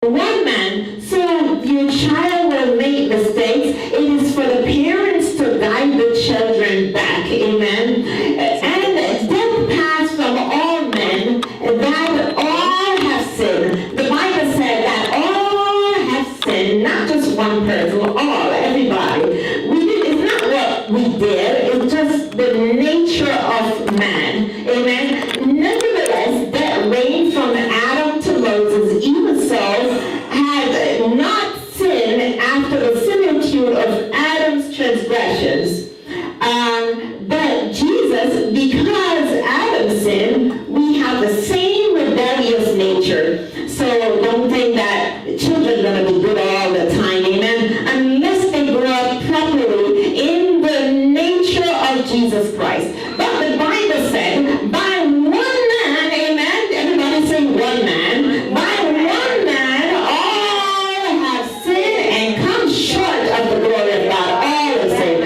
one man. So your child will make mistakes. It is for the parents to guide the children back. Amen. And death passed from all men, that all have sinned. The Bible said that all have sinned, not just one person, all, everybody. It's not what we did, it's just the nature of man. Amen. Nevertheless, that reigned from Adam to Moses, even so, had not sinned after the similitude of Adam's transgressions. But Jesus, because Adam sinned, we have the same rebellious nature. So don't think that children are going to be good all the time, amen, unless they grow up properly in the nature of Jesus Christ. But the Bible said, by one man, amen, everybody say one man, by one man all have sinned and come short of the glory of God. All have sinned.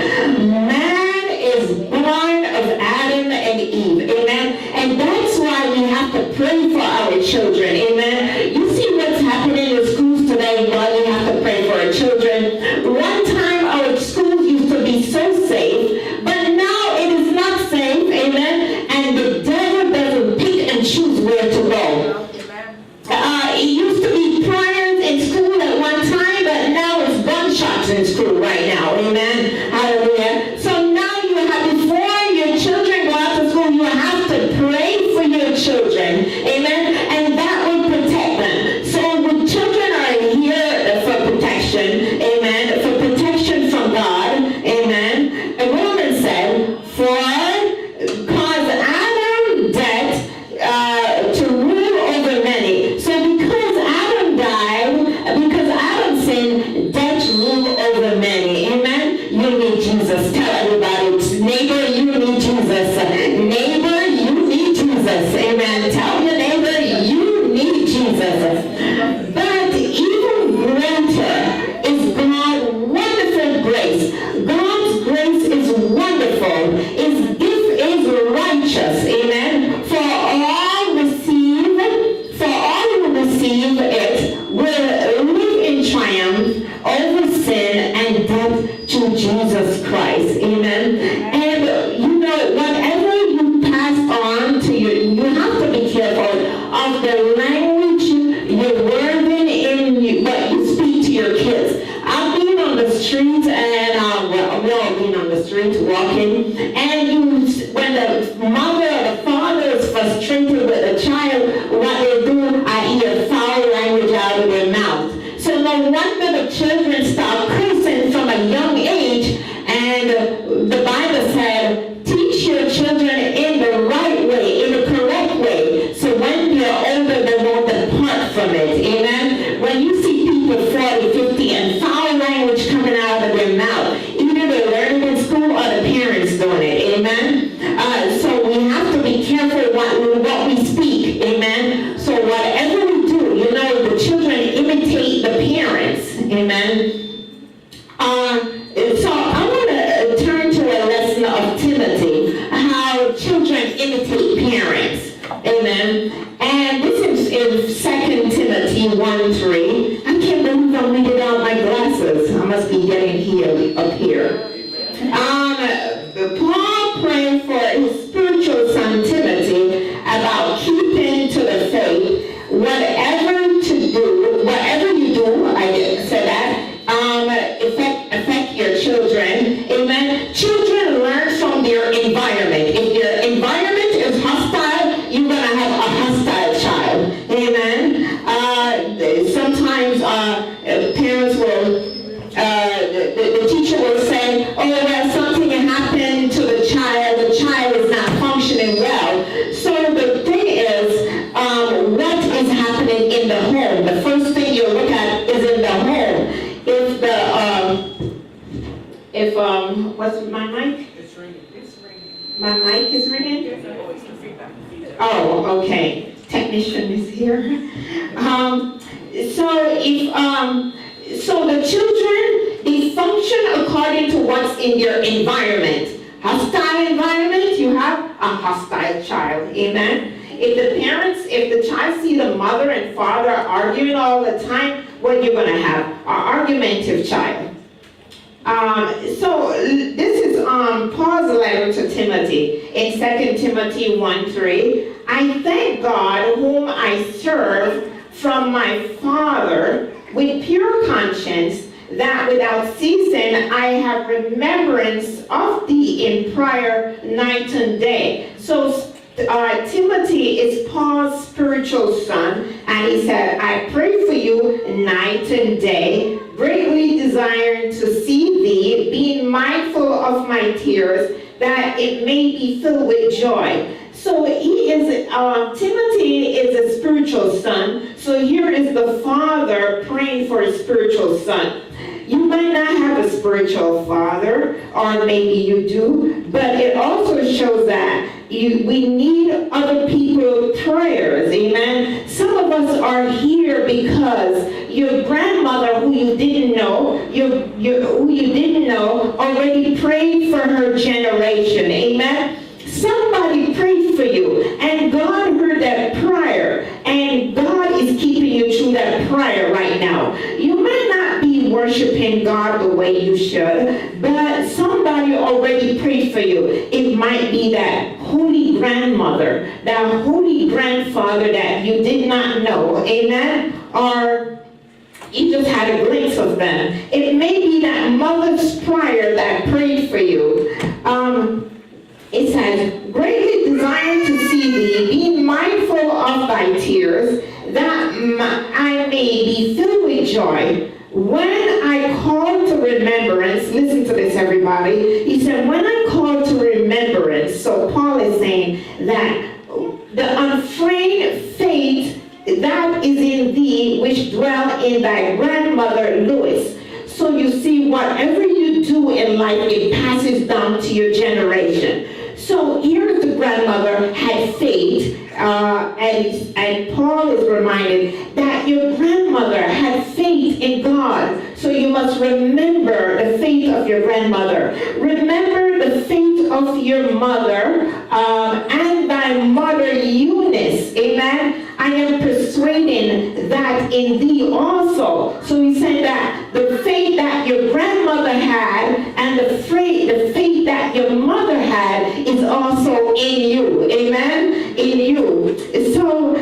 Man is born of Adam and Eve, amen, and that's why we have to pray for our children, amen. You see what's happening in schools today, why we have to pray for our children. One time our schools used to be so safe, but now it is not safe, amen, and the devil doesn't pick and choose where to go. It used to be prayers in school at one time, but now it's gunshots in school right now, amen, hallelujah. So now you have, before your children go out to school, you have to pray for your children, amen, and that will protect them. So the children are here for protection, amen, for protection from God, amen. A woman said, for cause Adam death to rule over many. So because Adam died, because Adam sinned, death ruled over many, amen. You need Jesus. Tell everybody, neighbor, you need Jesus. Neighbor, you need Jesus, amen. Tell your neighbor, you need Jesus. But even greater is God's wonderful grace. God's grace is wonderful. His gift is righteous, amen. For all who receive it will live in triumph over sin and death to Jesus Christ, amen. And you know, whatever you pass on to you have to be careful of the language you're wording in what you speak to your kids. I've been on the street, and we all been on the street walking, and when the mother or the father is frustrated with a child, what they do, I hear foul language out of their mouth. So no wonder the children start cursing from a young age, and the Bible said, teach your children in the right way, in the correct way, so when they're older, they won't depart from it, amen. When you see people 40, 50, and foul language coming out of their mouth, either they're learning in school or the parents doing it, amen. So we have to be careful what we speak, amen. So whatever we do, you know, the children imitate the parents, amen. So I want to turn to a lesson of Timothy, how children imitate parents, amen. And this is in 2 Timothy 1:3. I can't believe I'm reading out my glasses. I must be getting here up here. Paul prayed for his spiritual son Timothy about keeping to the faith. Whatever you do, I said that, affect your children, amen. Children learn from their environment. If your environment is hostile, you're going to have a hostile child, amen. Sometimes parents will, the teacher will say, oh, well, something happened to the child is not functioning well. So the thing is, what is happening in the home? The first thing you look at is in the home. What's my mic? It's ringing. My mic is ringing? It's the feedback. Oh, okay. Technician is here. So the children, they function according to what's in their environment. Hostile environment, you have a hostile child, amen. If the child see the mother and father arguing all the time, what you're gonna have? An argumentative child. So this is Paul's letter to Timothy in 2 Timothy 1:3. I thank God whom I serve from my Father with pure conscience, that without ceasing I have remembrance of thee in prayer night and day. So Timothy is Paul's spiritual son, and he said, I pray for you night and day, greatly desiring to see thee, being mindful of my tears, that it may be filled with joy. So Timothy is a spiritual son. So here is the father praying for his spiritual son. You might not have a spiritual father, or maybe you do, but it also shows that we need other people's prayers, amen? Some of us are here because your grandmother, who you didn't know, already prayed for her generation, amen? Somebody prayed for you, and God heard that prayer, and God is keeping you through that prayer right now. You might not be worshiping God the way you should, but somebody already prayed for you. It might be that holy grandmother, that holy grandfather that you did not know, amen? Or you just had a glimpse of them. It may be that mother's prayer that prayed for you. It says, greatly desire to see thee, being mindful of thy tears, that I may be filled with joy. When I call to remembrance, listen to this, everybody. He said, when I call to remembrance, so Paul is saying that the unfeigned faith that is in thee, which dwell in thy grandmother Lois. So you see, whatever you do in life, it passes down to your generation. So here the grandmother had faith, and Paul is reminded that your grandmother had faith in God. So you must remember the faith of your grandmother. Remember the faith of your mother and thy mother Eunice. Amen. I am persuading that in thee also. So he said that the faith that your grandmother had and the faith that your mother had is also in you. Amen? In you. So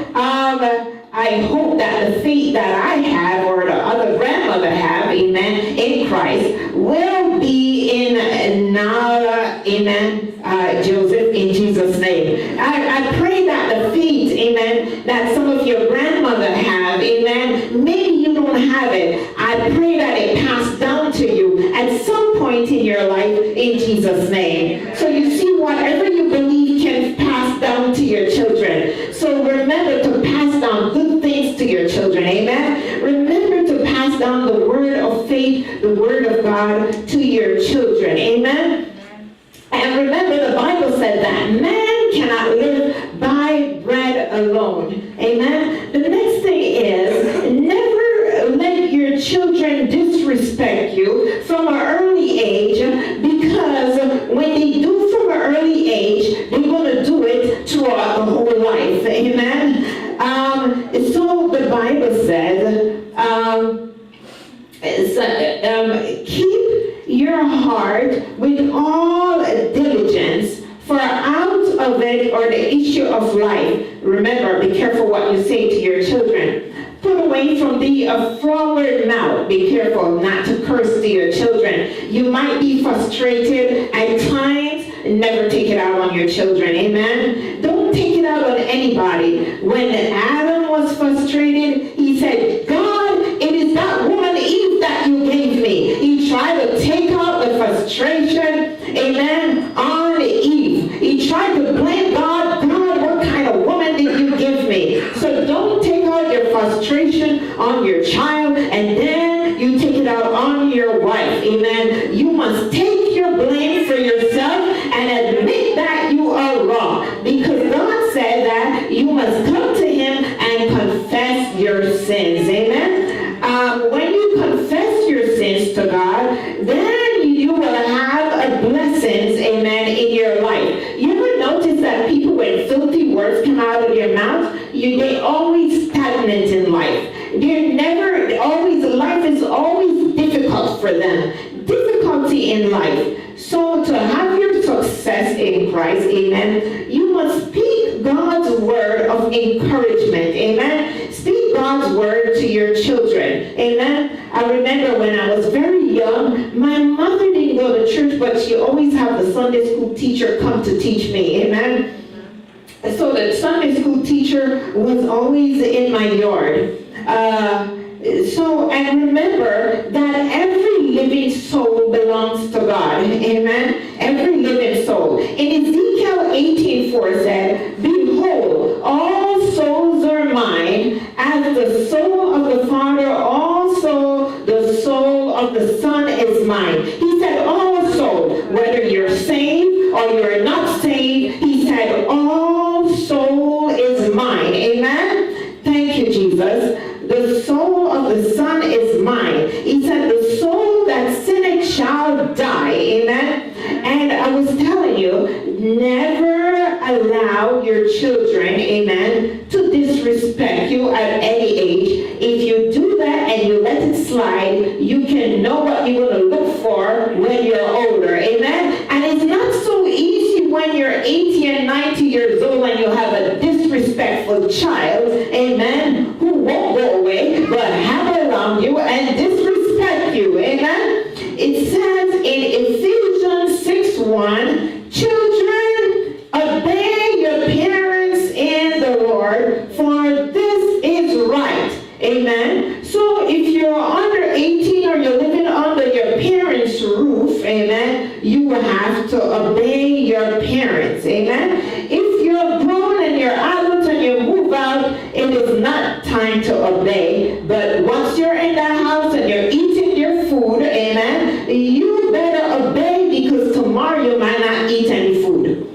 I hope that the faith that I have or the other grandmother have, amen, in Christ will be in Nala, amen, Joseph, in Jesus' name. I pray that the faith, amen, that some of your grandmother have, amen, maybe you don't have it. I pray that it passed down to you at some point in your life in Jesus' name. So you see, whatever you believe can pass down to your children. So remember to pass down good things to your children, amen? Remember to pass down the word of faith, the word of God to your children, amen? And remember, the Bible said that man cannot live by bread alone, amen? The next thing is, never let your children disrespect you from an early age, because when they do from an early age, they're going to do it throughout the whole life, amen? So the Bible says, keep your heart with all diligence, for out of it are the issue of life. Remember, be careful what you say to your children. Put away from thee a froward mouth. Be careful not to curse to your children. You might be frustrated at times. Never take it out on your children. Amen? Don't take it out on anybody. When Adam was frustrated, he said, God, it is that woman Eve that you gave me. He tried to take out the frustration, amen, on Eve. He tried to blame God. God, what kind of woman did you give me? So don't take out your frustration on your child, and then you take it out on your wife, amen. You must take your blame for yourself and admit that you are wrong, because God said that you must come to him and confess your sins, amen. When you confess your sins to God, then you will have blessings, amen, in your life. You ever notice that people, when filthy words come out of their for them. Difficulty in life. So to have your success in Christ, amen, you must speak God's word of encouragement, amen. Speak God's word to your children, amen. I remember when I was very young, my mother didn't go to church, but she always had the Sunday school teacher come to teach me, amen. And so the Sunday school teacher was always in my yard. And remember that every living soul belongs to God. Amen? Every living soul. In Ezekiel 18:4 said, "Behold, all souls are mine, as the soul of the Father, also the soul of the Son is mine." He said, all souls, whether you're saved or you're not saved, he said, all soul is mine. Amen? Thank you, Jesus. The soul of the Son is mine. He said, the soul that sinneth shall die. Amen? And I was telling you, never allow your children, amen, to disrespect you at any age. If you do that and you let it slide, you can know what you're going to look for when you're older. Amen? And it's not so easy when you're 80 and 90 years old and you have a disrespectful child, amen, who won't go away, but have around you and disrespect you. Amen? It says in Ephesians 6:1, children, obey your parents in the Lord, for this is right. Amen? So if you're under 18 or you're living under your parents' roof, amen, you have to obey your parents. Amen? If you're grown and you're adult and you move out, it is not time to obey. But once you're in the house and you're eating your food, amen, you better obey, because tomorrow you might not eat any food.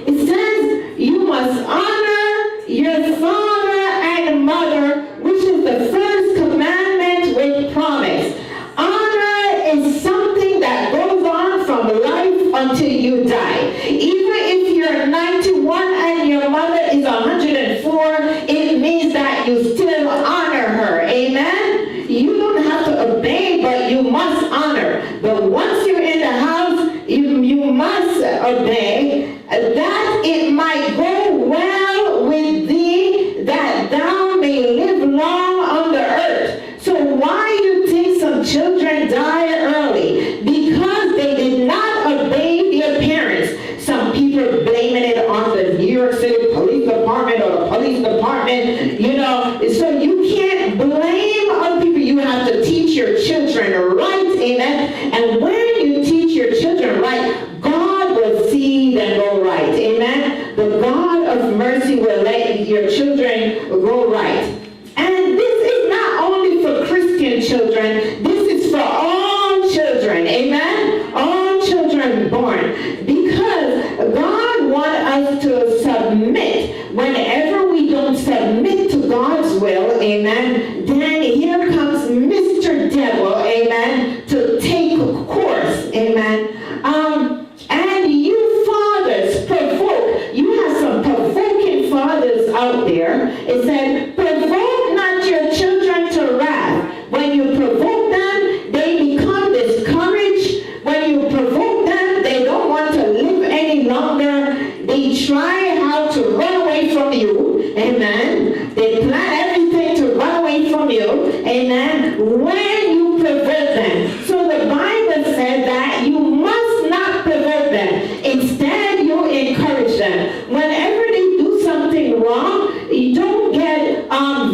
It says you must honor your father and mother, which is the first commandment with promise. Honor is something that goes on from life until you die. Even if you're 91 and your mother is 104, it means that you still honor her. Amen? You don't have to obey, but you must honor. But once you're in the house, you must obey, that it might go well with thee, that thou may live long on the earth. So why you think some children die early? Because they did not obey their parents. Some people blaming it on the New York City Police Department or the police department, you know. So you can't blame other people. You have to teach your children right, amen. And when you teach your children right, God will see them go right, amen. The God of mercy will let your children go right. And this is not only for Christian children, this is for all children, amen. All children born. Because God wants us to submit. Whenever we don't submit to God's will, amen, then here comes Mr. Devil, amen, to take course, amen. And you fathers, provoke. You have some provoking fathers out there. It said, provoke not your children to wrath. When you provoke them, they become discouraged. When you provoke them, they don't want to live any longer. They try how to run away from you. Amen. They plan everything to run away from you. Amen. When you provoke them. So the Bible said that you must not provoke them. Instead, you encourage them. Whenever they do something wrong, you don't get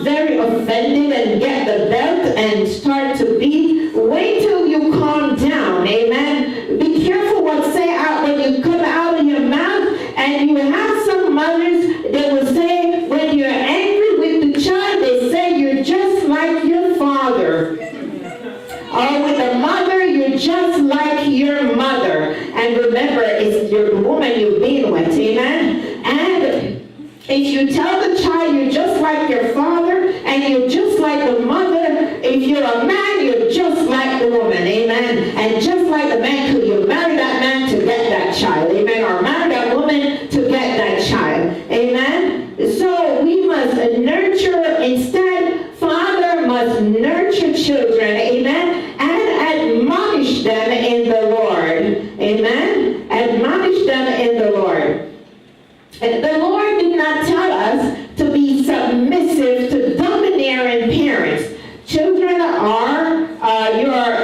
very offended and get the belt and start to beat. Wait till you calm down. Amen. Be careful what say out when you come out of your mouth. And you have some mothers that will say, when you're angry with the child, they say you're just like your father. Or with a mother, you're just like your mother. And remember, it's your woman you've been with, amen? And if you tell the child you're just like your father, and you're just like the mother, if you're a man, you're just like the woman, amen? And just like the man, could you marry that man to get that child, amen? Or marry that woman to get that child, amen? So we must nurture, instead, father must nurture children, amen, and admonish them in the Lord, amen, admonish them in the Lord. And the Lord did not tell us to be submissive to domineering parents. Children are,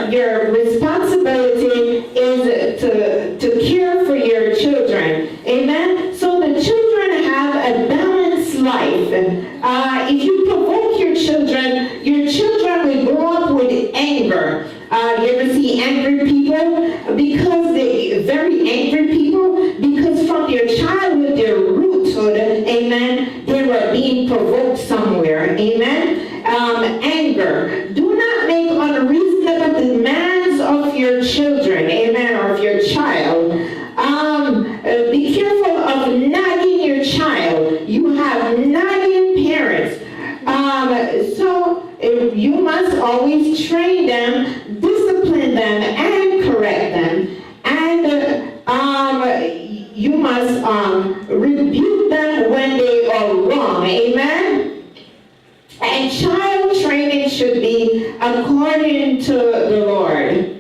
your responsibility is to care for your children. Amen? So the children have a balanced life. If you provoke your children will grow up with anger. You ever see angry people? Very angry people, because from their childhood, their roothood, amen, they were being provoked somewhere, amen. Anger. Do not make unreasonable demands of your children, amen, or of your child. Be careful of nagging your child. You have nagging parents. So you must always train them, discipline them, and correct them. And you must rebuke them when they are wrong. Amen? And child training should be according to the Lord.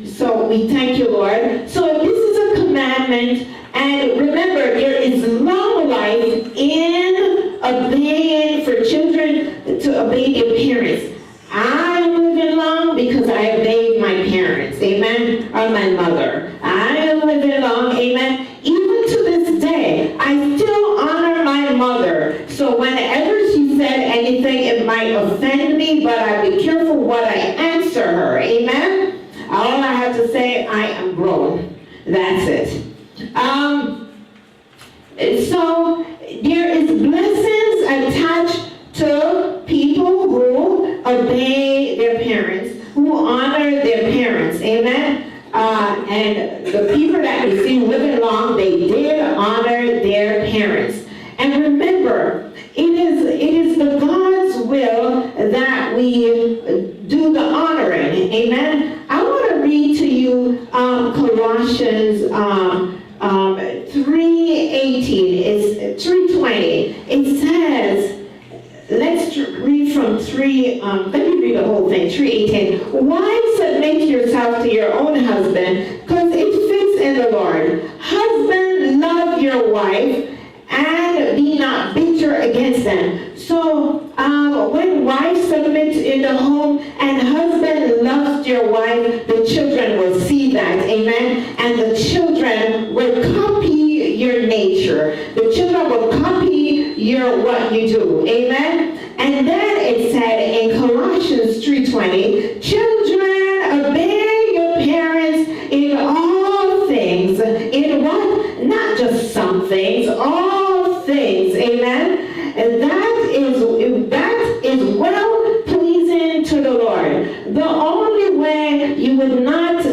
So we thank you, Lord. So this is a commandment. And remember, there is long life in obeying, for children to obey their parents. I'm living long because I obeyed my parents, amen, or my mother. I am living long, amen. Even to this day, I still honor my mother. So whenever she said anything, it might offend me, but I be careful what I answer her, amen. All I have to say, I am grown. That's it. So there is blessings attached to people who obey their parents, who honor their parents, amen. And the people that we see living long, they did honor their parents. And remember, it is the God's will that we do the honoring, amen. I want to read to you Colossians 3:18, it's 3:20. It says, let's read from 3, let me read the whole thing, 3:18. Wives, submit yourself to your own husband, because it fits in the Lord. Husband, love your wife, and be not bitter against them. So when wives submit in the home and husband loves your wife, the children will see that, amen. And the children will copy your nature. The children will copy what you do, amen. And then it said in Colossians 3:20, children, obey your parents in all things. In what? Not just some things, all things, amen. And that is well pleasing to the Lord. The only way you would not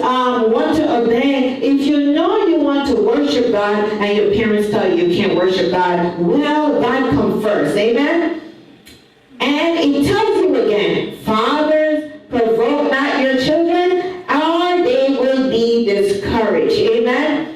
want to obey, if you know you want to worship God and your parents tell you you can't worship God, well, God comes first, amen. And it tells you again, fathers, provoke not your children, or they will be discouraged, amen.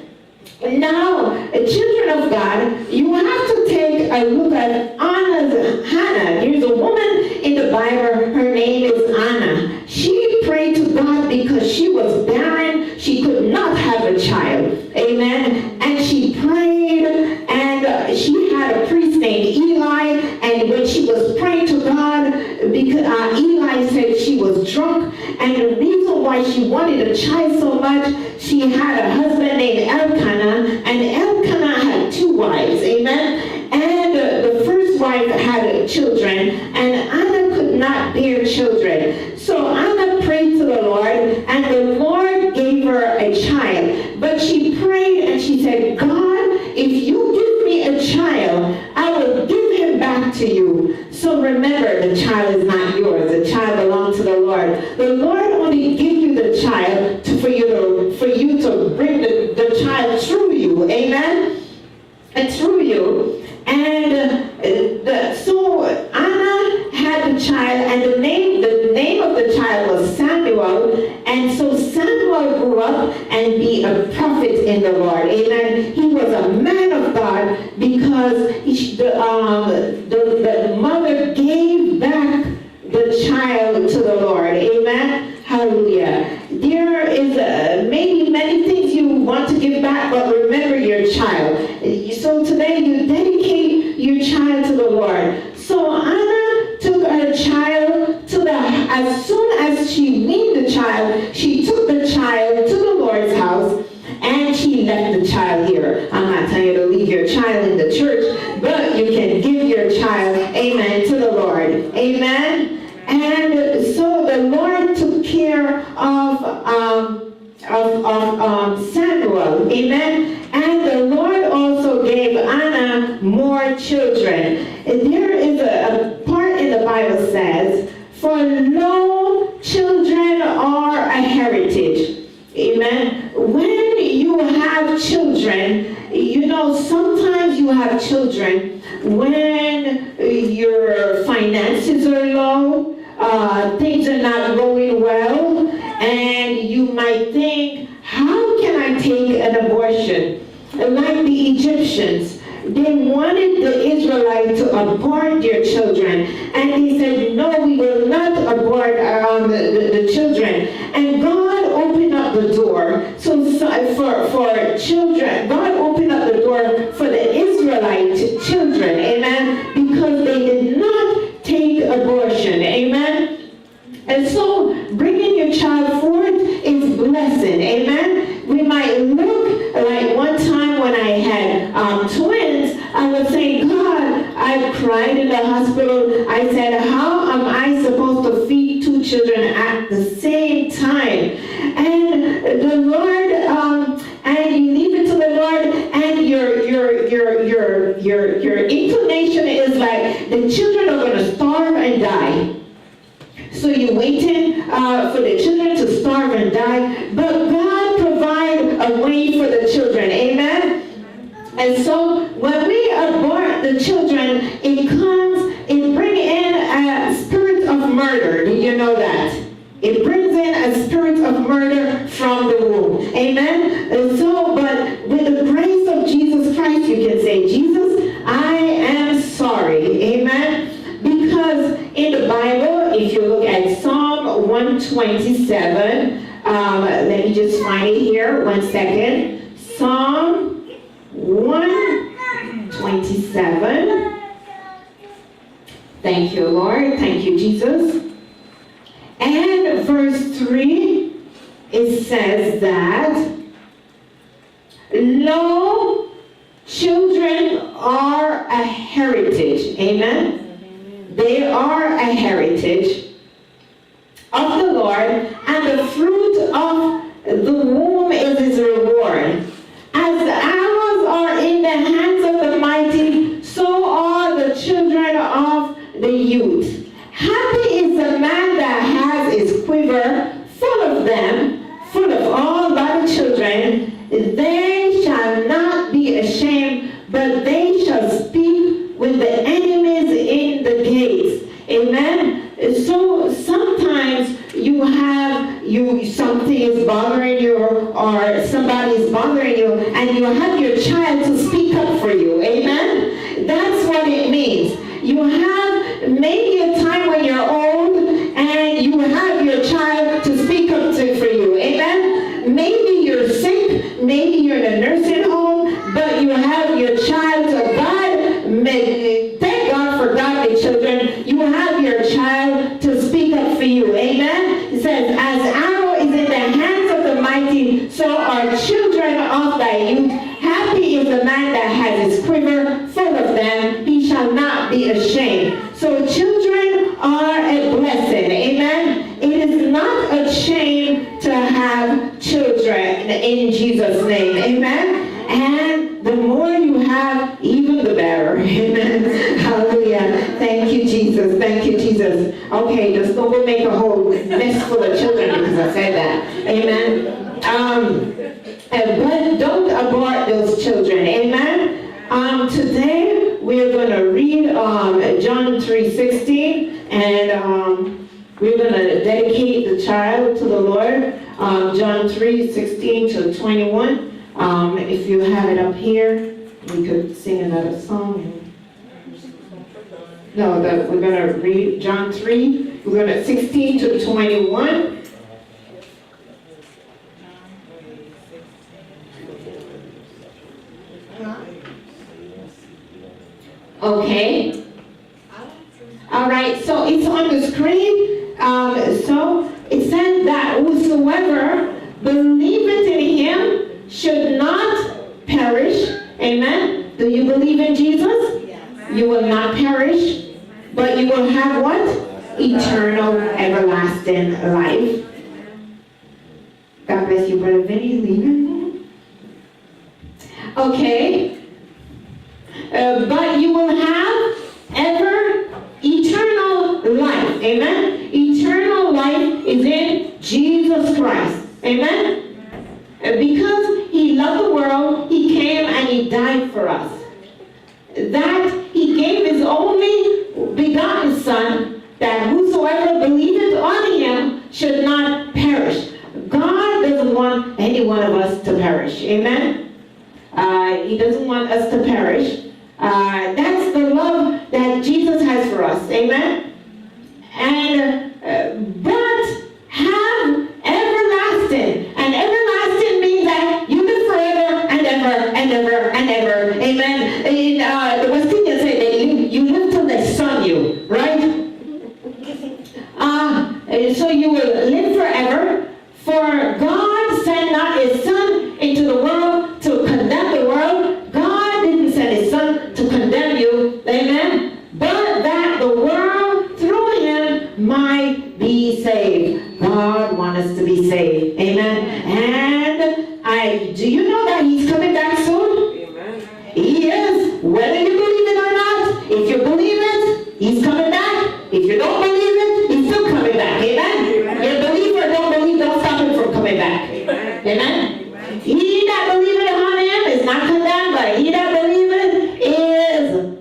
Now, children of God, you have to take a look at Hannah. There's a woman in the Bible, her name is Anna. She prayed to God because she was barren. She could not have a child. Amen. And she prayed, and she had a priest named Eli, and when she was praying to God, because Eli said she was drunk, and the reason why she wanted a child so much, she had a husband named Elkanah, and Elkanah had 2 wives, amen. And the first wife had children, and Anna could not bear children. So Anna prayed to the Lord, and the Lord gave her a child. But she prayed and she said, God, if you give me a child, I will give him back to you. So remember, the child is not yours. The child belongs to the Lord. The Lord only gives you the child for you to bring the child through you. Amen? And through you. And so Anna had the child, and the name of the child was Samuel. And so Samuel grew up and be a prophet in the Lord. Amen. He was a man of God because the mother gave back the child as soon as she weaned the child, she took the child to the Lord's house, and she left the child here. I'm not telling you to leave your child in the church, but you can give your child, amen, to the Lord. Amen. And so the Lord took care of Samuel. Amen. And the Lord also gave Anna more children. And there is a part in the Bible says, for no children are a heritage. Amen. When you have children, you know, sometimes you have children when your finances are low, things are not going well, and you might think, how can I take an abortion? Like the Egyptians, they wanted the Israelites to abort their children, and they said, no, we will not abort the children. And God opened up the door for children. God opened up the door for the Israelite children, amen, because they did not take abortion, amen. And so bringing your child forth is blessing, amen. We might look like one time when I had twins, I was saying, God, I cried in the hospital. I said, how am I supposed to feed two children at the same time? And the Lord, and you leave it to the Lord, and your inclination is like, the children are going to starve and die. So you're waiting for the children to starve and die, but God provides a way for the children, amen? And so when we abort the children, it brings in a spirit of murder. Do you know that? It brings in a spirit of murder from the womb, amen? And so, but with the grace of Jesus Christ, you can say, Jesus, I am sorry, amen? Because in the Bible, if you look at Psalm 127, let me just find it here, 1 second. Psalm 127. Thank you, Lord. Thank you, Jesus. And verse 3, it says that, lo, children are a heritage. Amen? They are a heritage of the Lord, and the fruit of the womb is his reward. As the arrows are in the hands of the mighty, so are the children of the youth. Happy is the man that has his quiver full of them, full of all thy children. They shall not be ashamed, but they shall speak with the enemies in the gates. Amen. So sometimes something is bothering you, or somebody is bothering you, and you have your child to speak up for you. Amen. That's what it means. You have maybe a time when you're old and you have your child to speak up for you. Amen. Maybe you're sick, maybe you're in a nursing home, but you have your child to God. Thank God for godly children. You have your child to speak up for you. Amen. It says, as arrow is in the hands of the mighty, so are children of thy youth. Happy is the man that has his quiver full of them. He shall not be ashamed. So children are a blessing. Amen. It is not a shame to have children in Jesus' name. Amen. And the more you have, even the better. Amen. Hallelujah. Thank you, Jesus. Thank you, Jesus. Okay, just don't make a whole mess full of children because I said that. Amen. But don't abort those children. Amen. Today we're going to read John 3:16, and we're going to dedicate the child to the Lord. John 3:16 to 21. If you have it up here, we could sing another song. No, we're going to read John 3. We're going to 16 to 21. Okay. All right, so it's on the screen. So it says that whosoever believeth in him should not perish. Amen. Do you believe in Jesus? You will not perish, but you will have what? Eternal, everlasting life. God bless you, Brother Vinny. Leaving. Okay. But you will have ever eternal life. Amen. Eternal life is in Jesus Christ. Amen. Because he loved the world, he came and he died for us. That he gave his only begotten Son, that whosoever believeth on him should not perish. God doesn't want any one of us to perish. Amen. He doesn't want us to perish. That's the love that Jesus has for us. Amen. And but have everlasting. And everlasting means that you live forever and ever and ever and ever. Amen. In the West Indians say that you live till they son you, right? So you will live forever. For God sent not his Son into the world to condemn the world. God didn't send his Son to condemn you. Amen. But that the world through him might be saved. God wants us to be saved. Amen. And do you know that he's coming back soon? Amen. He is. Whether you believe it or not, if you believe it, he's coming back. If you don't believe it, he's still coming back. Amen. You believe or don't believe, don't stop him from coming back. Amen. He that believeth on him is not condemned, but he that believeth is.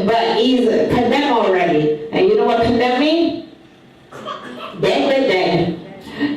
But he's condemned already. And you know what condemn means? Dead.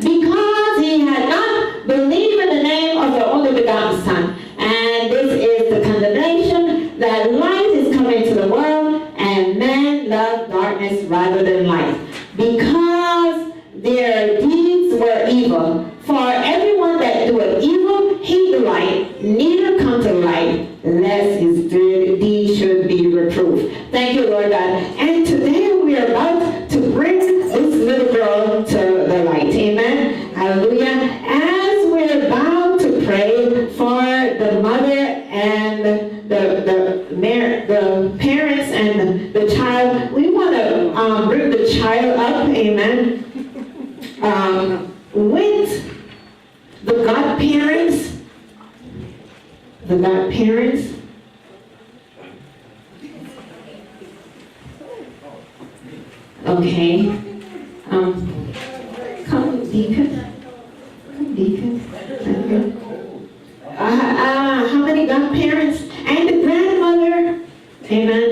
Because he had not believed in the name of the only begotten Son. And this is the condemnation, that light is coming to the world, and men love darkness rather than light, because their deeds were evil. For everyone that doeth evil hate the light, neither come to light, lest his deed should be reproved. Thank you, Lord God. And today we are about to bring this little girl to the light. Amen. Hallelujah. As we're about to pray for the mother and the parents and the child, we want to bring the child up. Amen. With the godparents. The godparents. Okay. Come, deacon. Come, deacon. How many godparents? And the grandmother. Amen.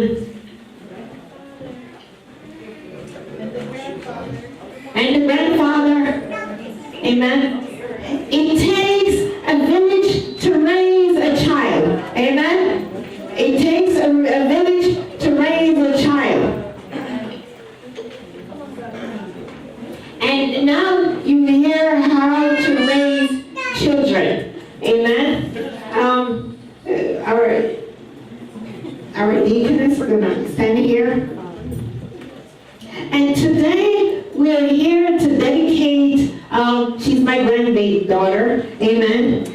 And the grandfather. Amen. It takes a village to raise a child. Amen. It takes a village to raise a child. And now you hear how to raise children. Amen. Our deaconess, we're going to stand here. And today we're here to dedicate, she's my grandbaby daughter. Amen.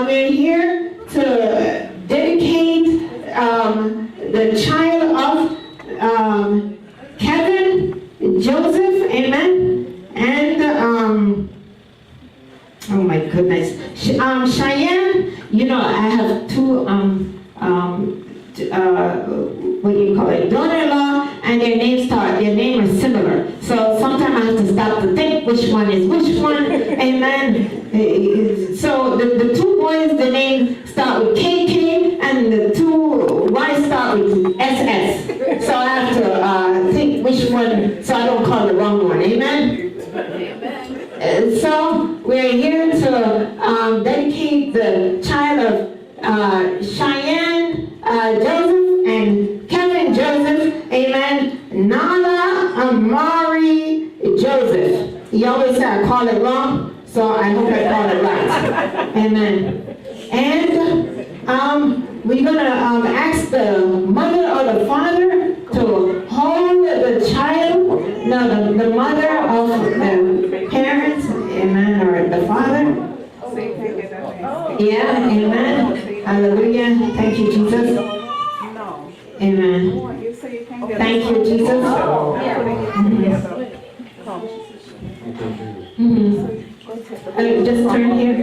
We're here to dedicate the child of Kevin Joseph. Amen. And oh my goodness, Cheyenne. You know, I have two what do you call it, daughter-in-law, and their names are similar. So sometimes I have to stop to think which one is which one. Amen. So the two boys, the name start with KK, and the two wives start with SS. So I have to think which one, so I don't call the wrong one. Amen. So we're here to dedicate the child of Cheyenne Joseph and Kevin Joseph. Amen. Nala Amari Joseph. He always say I call it wrong, so I hope I call it right. Amen. And we're gonna ask the mother or the father to hold the child. No, the mother Jesus. Just turn here.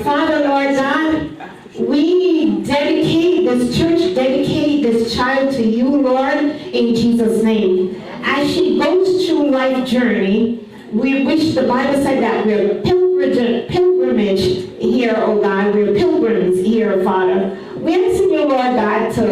Father, Lord God, we dedicate this church, dedicate this child to you, Lord, in Jesus' name. As she goes through life journey, we wish the Bible said that we're pilgrimage here, oh God. We're pilgrims here, Father. We ask you, Lord God, to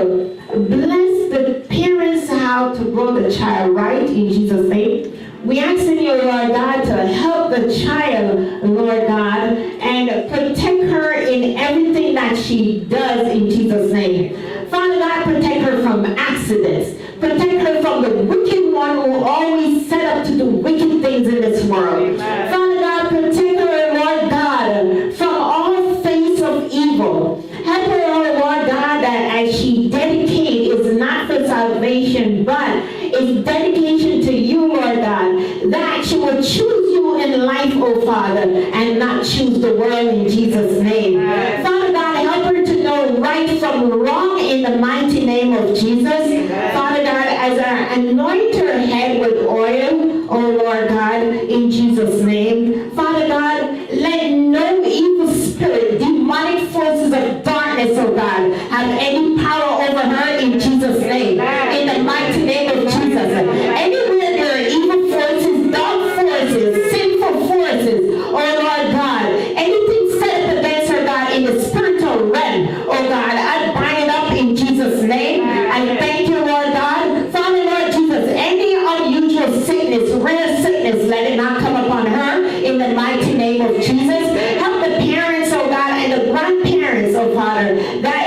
bless the parents how to grow the child right in Jesus' name. We ask you, Lord God, to help the child, Lord God, and protect her in everything that she does in Jesus' name. Father God, protect her from accidents. Protect her from the wicked one who always set up to do wicked things in this world. Father God, protect her, Lord God, from all things of evil. Help her, oh Lord God, that as she dedicates, is not for salvation, but is dedication to you, Lord God, that she will choose you in life, oh Father, and not choose the world in Jesus' name. Father God, help her to know right from wrong in the mighty name of Jesus. Father God, as I anoint her head with oil, oh Lord God, in Jesus' name. Father God, let no evil spirit, demonic forces of darkness, oh God, have any power over her in Jesus' name. In the mighty name of Jesus. Anywhere there are evil forces, dark forces, sinful forces, oh Lord God, anything set up against her, God, in the spiritual realm, oh God, I bind it up in Jesus' name. I thank you, Lord God. Father, Lord Jesus, any unusual sickness, rare sickness, let it not come upon her in the mighty name of Jesus. Help the parents, oh God, and the grandparents, oh Father, that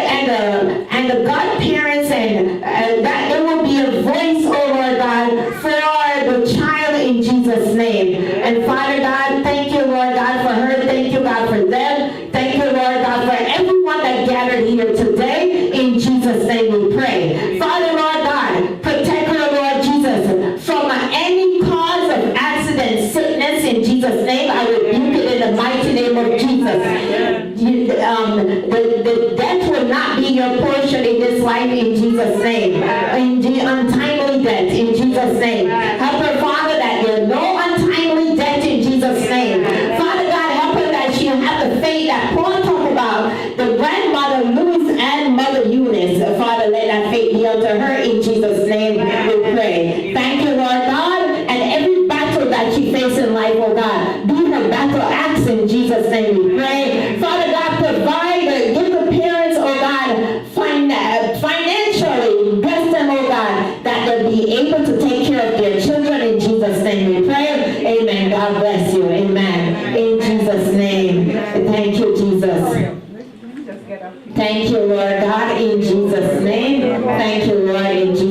and the godparents, and that there will be a voice, oh Lord God, for the child in Jesus' name. And Father God, thank you, Lord God, for her. Thank you, God, for them. Thank you, Lord God, for everyone that gathered here today. In Jesus' name we pray. Father, Lord God, protect her, Lord Jesus, from any cause of accident, sickness, in Jesus' name. I rebuke it in the mighty name of Jesus. The death will not be your portion in this life in Jesus' name. Untimely death in Jesus' name. Help her, Father, that there is no untimely death in Jesus' name. Father God, help her that she have the faith that Paul talked about, the grandmother Louis and Mother Eunice. Father, let that faith be unto her in Jesus' name we pray. Thank you, Lord God, and every battle that she faces in life, oh God, be her battle axe in Jesus' name we pray. Father God, provide, give the parents, oh God, financially, bless them, oh God, that they'll be able to take care of their children in Jesus' name we pray. Amen. God bless you. Amen. In Jesus' name. Thank you, Jesus. Thank you, Lord God, in Jesus' name. Thank you, Lord, in Jesus' name.